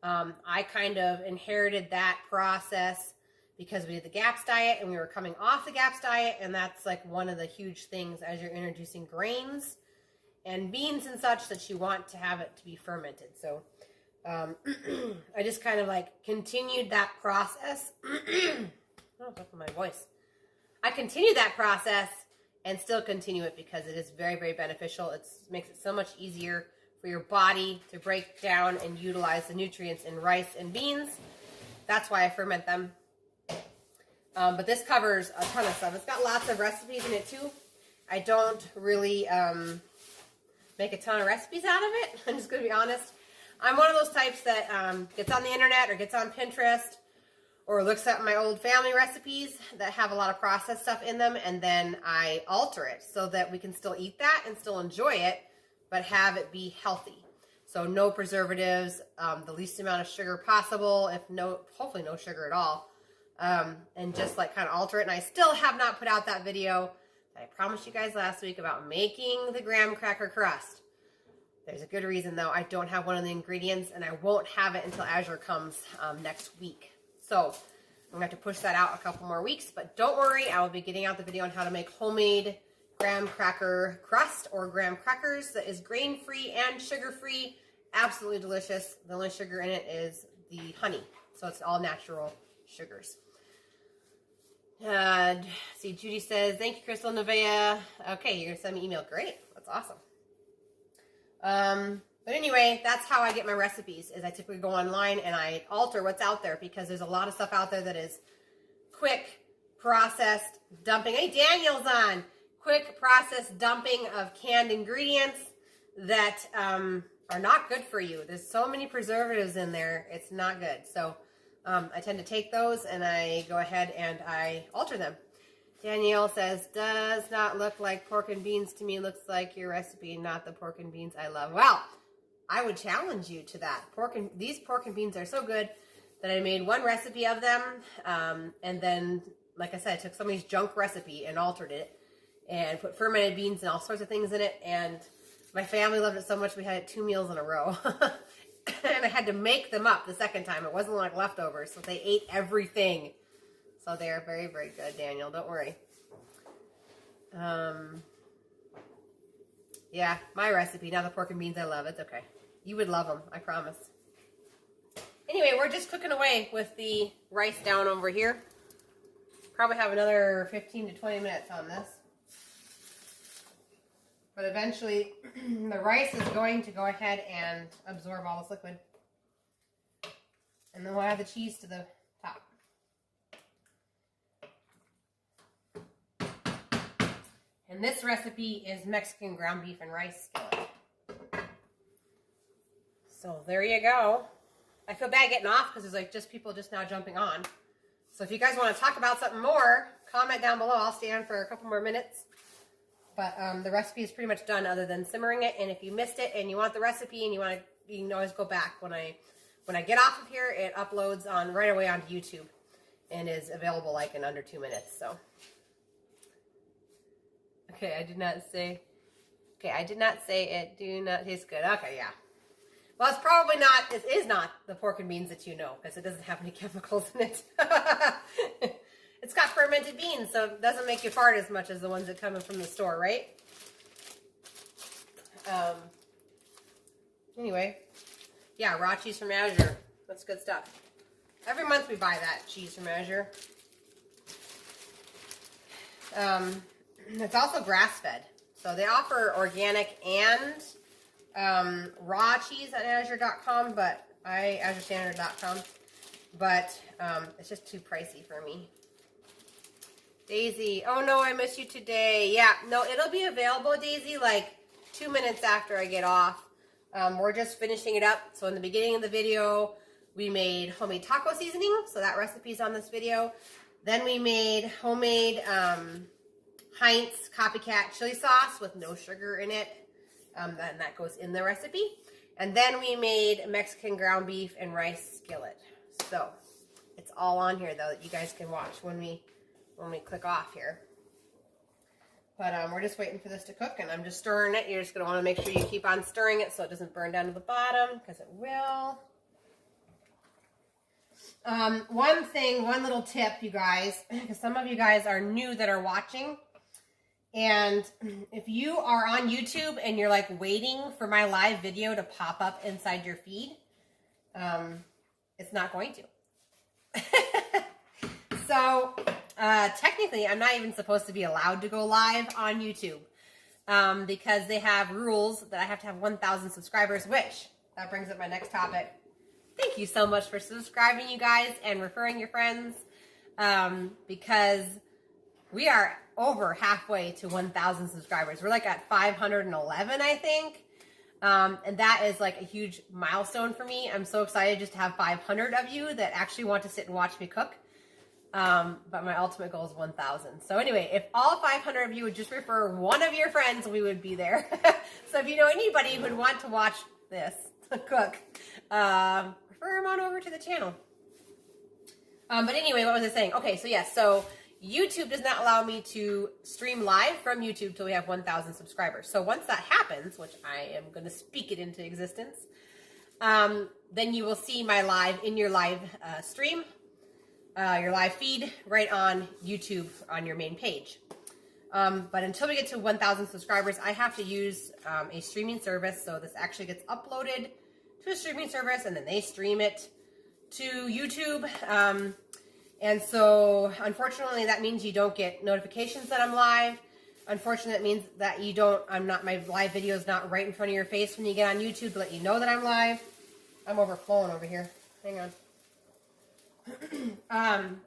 I kind of inherited that process because we did the GAPS diet and we were coming off the GAPS diet, and that's like one of the huge things as you're introducing grains and beans and such, that you want to have it to be fermented. So I just kind of like continued that process. Oh, that's my voice. I continued that process and still continue it because it is very, very beneficial. It makes it so much easier for your body to break down and utilize the nutrients in rice and beans. That's why I ferment them. But this covers a ton of stuff. It's got lots of recipes in it too. I don't really make a ton of recipes out of it. I'm just going to be honest. I'm one of those types that gets on the internet or gets on Pinterest or looks at my old family recipes that have a lot of processed stuff in them, and then I alter it so that we can still eat that and still enjoy it, but have it be healthy. So no preservatives, the least amount of sugar possible, hopefully no sugar at all, and just like kind of alter it. And I still have not put out that video that I promised you guys last week about making the graham cracker crust. There's a good reason though. I don't have one of the ingredients, and I won't have it until Azure comes next week. So I'm going to have to push that out a couple more weeks, but don't worry, I will be getting out the video on how to make homemade graham cracker crust or graham crackers that is grain-free and sugar-free. Absolutely delicious. The only sugar in it is the honey, so it's all natural sugars. See, Judy says, thank you, Crystal Nevaeh. Okay, you're going to send me email. Great. That's awesome. But anyway, that's how I get my recipes, is I typically go online and I alter what's out there, because there's a lot of stuff out there that is quick, processed dumping. Hey, Daniel's on. Quick processed dumping of canned ingredients that are not good for you. There's so many preservatives in there. It's not good. So I tend to take those and I go ahead and I alter them. Danielle says, does not look like pork and beans to me. Looks like your recipe, not the pork and beans I love. Well, I would challenge you to that. These pork and beans are so good that I made one recipe of them. And then, like I said, I took somebody's junk recipe and altered it and put fermented beans and all sorts of things in it. And my family loved it so much we had it 2 meals in a row. And I had to make them up the second time. It wasn't like leftovers, so they ate everything. So they're very, very good, Daniel. Don't worry. Yeah, my recipe, not the pork and beans I love. It's okay. You would love them, I promise. Anyway, we're just cooking away with the rice down over here. Probably have another 15 to 20 minutes on this. But eventually, the rice is going to go ahead and absorb all this liquid. And then we'll add the cheese to the top. And this recipe is Mexican ground beef and rice skillet. So there you go. I feel bad getting off because there's like just people just now jumping on. So if you guys want to talk about something more, comment down below. I'll stay on for a couple more minutes. But the recipe is pretty much done other than simmering it. And if you missed it and you want the recipe and you want to you can always go back when I get off of here. It uploads on right away onto YouTube and is available like in under 2 minutes. So, okay, I did not say it do not taste good. Okay, yeah. Well, it's probably not. It is not the pork and beans that you know, because it doesn't have any chemicals in it. It's got fermented beans, so it doesn't make you fart as much as the ones that come in from the store, right? Anyway, yeah, raw cheese from Azure. That's good stuff. Every month we buy that cheese from Azure. It's also grass-fed. So they offer organic and raw cheese at Azure.com, but AzureStandard.com. But it's just too pricey for me. Daisy, oh no, I miss you today. Yeah, no, it'll be available, Daisy, like 2 minutes after I get off. We're just finishing it up. So in the beginning of the video, we made homemade taco seasoning. So that recipe's on this video. Then we made homemade Heinz Copycat chili sauce with no sugar in it. And that goes in the recipe. And then we made Mexican ground beef and rice skillet. So it's all on here though that you guys can watch when we click off here. But we're just waiting for this to cook, and I'm just stirring it. You're just going to want to make sure you keep on stirring it so it doesn't burn down to the bottom, because it will. One little tip, you guys, because some of you guys are new that are watching, and if you are on YouTube and you're like waiting for my live video to pop up inside your feed, it's not going to. So technically, I'm not even supposed to be allowed to go live on YouTube because they have rules that I have to have 1,000 subscribers, which, that brings up my next topic. Thank you so much for subscribing, you guys, and referring your friends, because we are over halfway to 1,000 subscribers. We're like at 511, I think, and that is like a huge milestone for me. I'm so excited just to have 500 of you that actually want to sit and watch me cook. But my ultimate goal is 1,000. So anyway, if all 500 of you would just refer one of your friends, we would be there. So if you know anybody who would want to watch this cook, refer them on over to the channel. But anyway, what was I saying? Okay, so yes, so YouTube does not allow me to stream live from YouTube till we have 1,000 subscribers. So once that happens, which I am going to speak it into existence, then you will see my live in your live stream. Your live feed right on YouTube on your main page. But until we get to 1,000 subscribers, I have to use a streaming service. So this actually gets uploaded to a streaming service, and then they stream it to YouTube. And so, unfortunately, that means you don't get notifications that I'm live. Unfortunately, it means that my live video is not right in front of your face when you get on YouTube to let you know that I'm live. I'm overflowing over here. Hang on.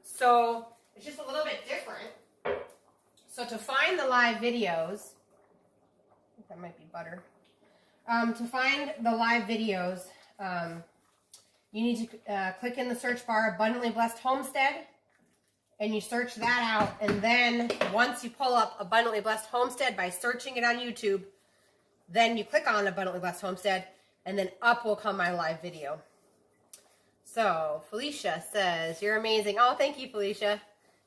So it's just a little bit different. So to find the live videos, I think that might be butter. To find the live videos, you need to click in the search bar, Abundantly Blessed Homestead, and you search that out. And then once you pull up Abundantly Blessed Homestead by searching it on YouTube, then you click on Abundantly Blessed Homestead, and then up will come my live video. So, Felicia says, you're amazing. Oh, thank you, Felicia.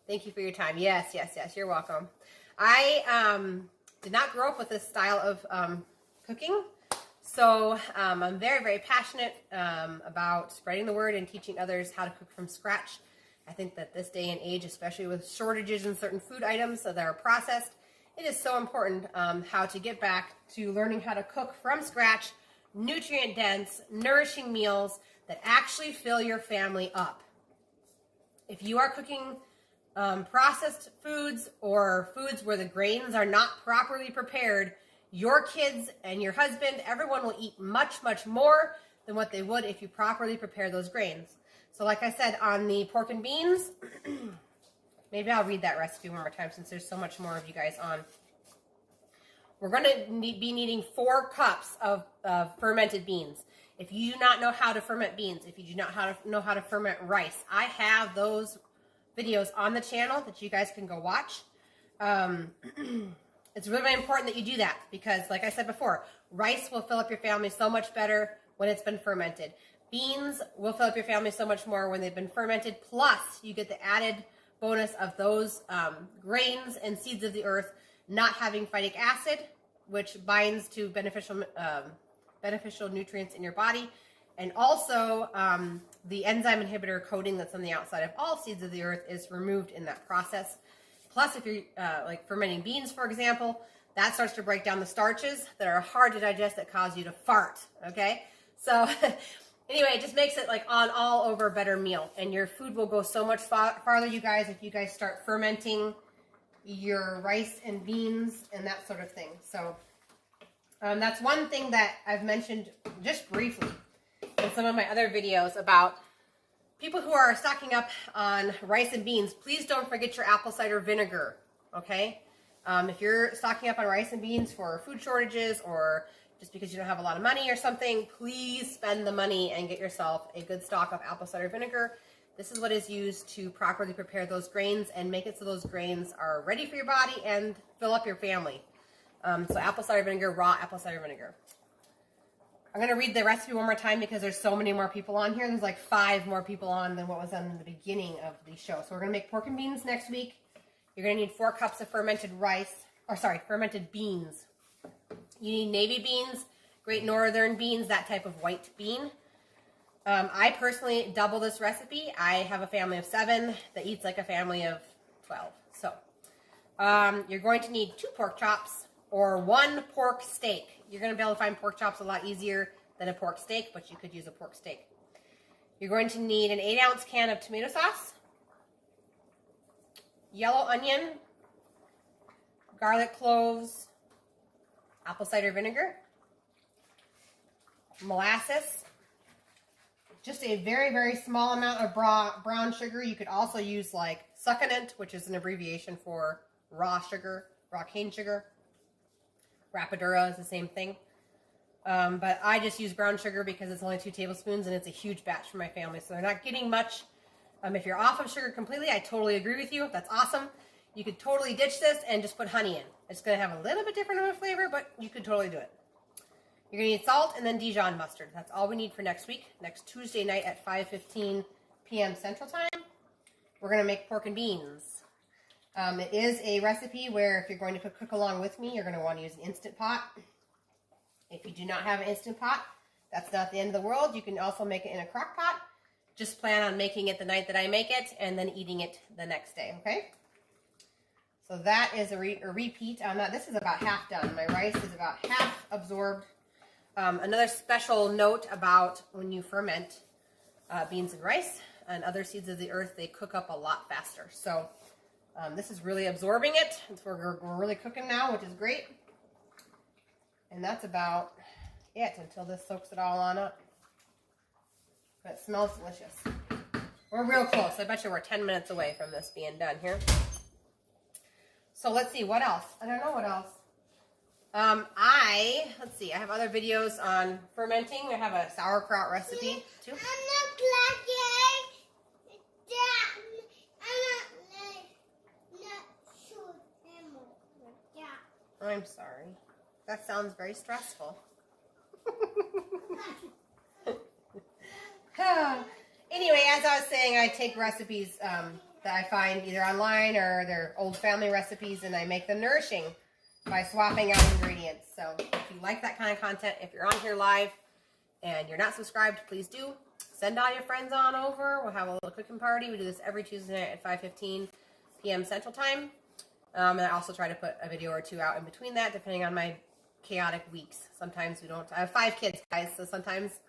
Thank you for your time. Yes, yes, yes, you're welcome. I did not grow up with this style of cooking, so I'm very, very passionate about spreading the word and teaching others how to cook from scratch. I think that this day and age, especially with shortages in certain food items that are processed, it is so important how to get back to learning how to cook from scratch, nutrient-dense, nourishing meals that actually fill your family up. If you are cooking processed foods or foods where the grains are not properly prepared, your kids and your husband, everyone will eat much, much more than what they would if you properly prepare those grains. So like I said, on the pork and beans, maybe I'll read that recipe one more time since there's so much more of you guys on. We're going to be needing 4 cups of fermented beans. If you do not know how to ferment beans, if you do not know how to ferment rice, I have those videos on the channel that you guys can go watch. It's really, really important that you do that because, like I said before, rice will fill up your family so much better when it's been fermented. Beans will fill up your family so much more when they've been fermented. Plus, you get the added bonus of those grains and seeds of the earth not having phytic acid, which binds to beneficial nutrients in your body. And also, the enzyme inhibitor coating that's on the outside of all seeds of the earth is removed in that process. Plus, if you're like fermenting beans, for example, that starts to break down the starches that are hard to digest that cause you to fart, okay? So anyway, it just makes it like an all over better meal. And your food will go so much farther, you guys, if you guys start fermenting your rice and beans and that sort of thing. So that's one thing that I've mentioned just briefly in some of my other videos about people who are stocking up on rice and beans. Please don't forget your apple cider vinegar, okay? If you're stocking up on rice and beans for food shortages or just because you don't have a lot of money or something, please spend the money and get yourself a good stock of apple cider vinegar. This is what is used to properly prepare those grains and make it so those grains are ready for your body and fill up your family. So apple cider vinegar, raw apple cider vinegar. I'm going to read the recipe one more time because there's so many more people on here. There's like 5 more people on than what was on the beginning of the show. So we're going to make pork and beans next week. You're going to need 4 cups of fermented fermented beans. You need navy beans, Great Northern beans, that type of white bean. I personally double this recipe. I have a family of 7 that eats like a family of 12. So you're going to need 2 pork chops or 1 pork steak. You're going to be able to find pork chops a lot easier than a pork steak, but you could use a pork steak. You're going to need an 8-ounce can of tomato sauce, yellow onion, garlic cloves, apple cider vinegar, molasses, just a very, very small amount of brown sugar. You could also use like succulent, which is an abbreviation for raw sugar, raw cane sugar. Rapadura is the same thing. But I just use brown sugar because it's only 2 tablespoons and it's a huge batch for my family. So they're not getting much. If you're off of sugar completely, I totally agree with you. That's awesome. You could totally ditch this and just put honey in. It's going to have a little bit different of a flavor, but you could totally do it. You're going to need salt and then Dijon mustard. That's all we need for next week. Next Tuesday night at 5:15 p.m. Central Time, we're going to make pork and beans. It is a recipe where if you're going to cook along with me, you're going to want to use an Instant Pot. If you do not have an Instant Pot, that's not the end of the world. You can also make it in a crock pot. Just plan on making it the night that I make it and then eating it the next day, okay? So that is a repeat on that. This is about half done. My rice is about half absorbed. Another special note about when you ferment beans and rice and other seeds of the earth, they cook up a lot faster. So this is really absorbing it. We're really cooking now, which is great. And that's about it until this soaks it all on up. But it smells delicious. We're real close. I bet you we're 10 minutes away from this being done here. So let's see, what else? I don't know what else. Let's see, I have other videos on fermenting. I have a sauerkraut recipe too. I'm sorry. That sounds very stressful. Anyway, as I was saying, I take recipes that I find either online or they're old family recipes, and I make them nourishing by swapping out ingredients. So if you like that kind of content, if you're on here live and you're not subscribed, please do. Send all your friends on over. We'll have a little cooking party. We do this every Tuesday night at 5:15 p.m. Central Time. And I also try to put a video or 2 out in between that, depending on my chaotic weeks. Sometimes we don't. I have 5 kids, guys, so sometimes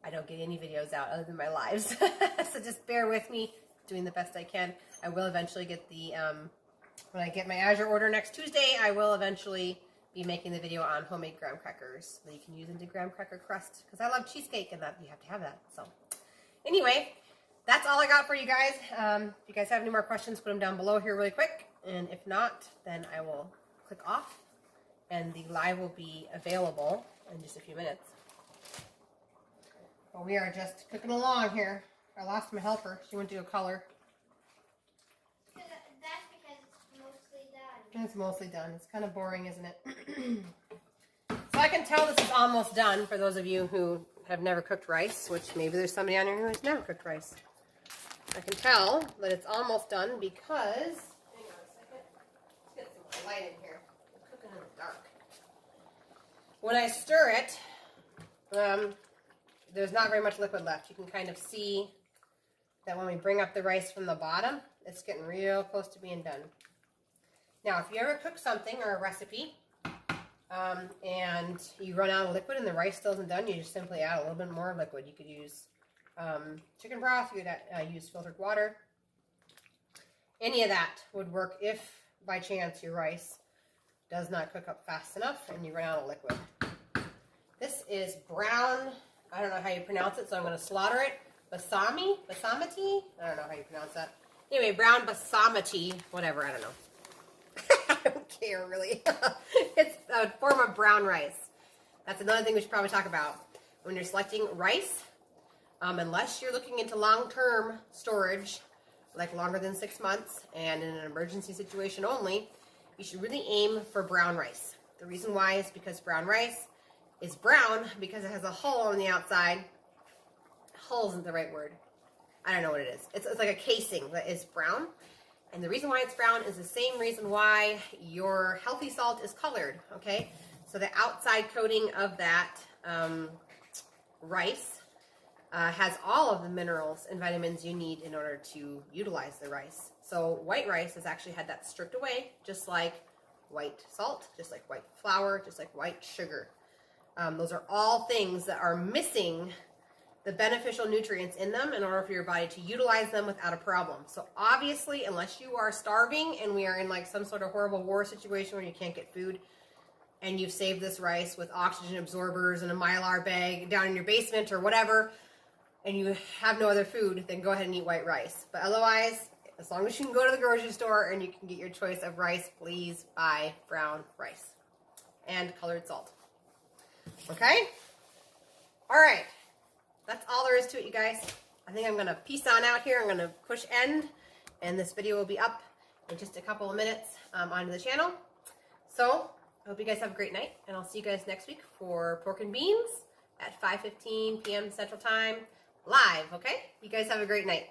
I don't get any videos out other than my lives. So just bear with me, doing the best I can. I will eventually get the, when I get my Azure order next Tuesday, I will eventually be making the video on homemade graham crackers that you can use into graham cracker crust, because I love cheesecake and that you have to have that. So anyway, that's all I got for you guys. If you guys have any more questions, put them down below here really quick. And if not, then I will click off and the live will be available in just a few minutes. But we are just cooking along here. I lost my helper. She went to go color. That's because it's mostly done. It's mostly done. It's kind of boring, isn't it? So I can tell this is almost done for those of you who have never cooked rice, which maybe there's somebody on here who has never cooked rice. I can tell that it's almost done because, hang on a second, let's get some more light in here. I'm cooking in the dark. When I stir it, there's not very much liquid left. You can kind of see that when we bring up the rice from the bottom, it's getting real close to being done. Now, if you ever cook something or a recipe, and you run out of liquid and the rice still isn't done, you just simply add a little bit more liquid. You could use chicken broth, you could use filtered water. Any of that would work if, by chance, your rice does not cook up fast enough and you run out of liquid. This is brown, I don't know how you pronounce it, so I'm going to slaughter it. Basamati? I don't know how you pronounce that. Anyway, brown basamati, whatever, I don't know. I don't care, really. It's a form of brown rice. That's another thing we should probably talk about. When you're selecting rice, unless you're looking into long-term storage, like longer than 6 months, and in an emergency situation only, you should really aim for brown rice. The reason why is because brown rice is brown because it has a hull on the outside. Hull isn't the right word. I don't know what it is. It's like a casing that is brown. And the reason why it's brown is the same reason why your healthy salt is colored, okay? So the outside coating of that rice has all of the minerals and vitamins you need in order to utilize the rice. So white rice has actually had that stripped away, just like white salt, just like white flour, just like white sugar. Those are all things that are missing the beneficial nutrients in them in order for your body to utilize them without a problem. So obviously, unless you are starving and we are in like some sort of horrible war situation where you can't get food, and you've saved this rice with oxygen absorbers and a Mylar bag down in your basement or whatever, and you have no other food, then go ahead and eat white rice. But otherwise, as long as you can go to the grocery store and you can get your choice of rice, please buy brown rice and colored salt. Okay? All right. That's all there is to it, you guys. I think I'm going to peace on out here. I'm going to push end, and this video will be up in just a couple of minutes onto the channel. So, I hope you guys have a great night, and I'll see you guys next week for pork and beans at 5:15 p.m. Central Time live, okay? You guys have a great night.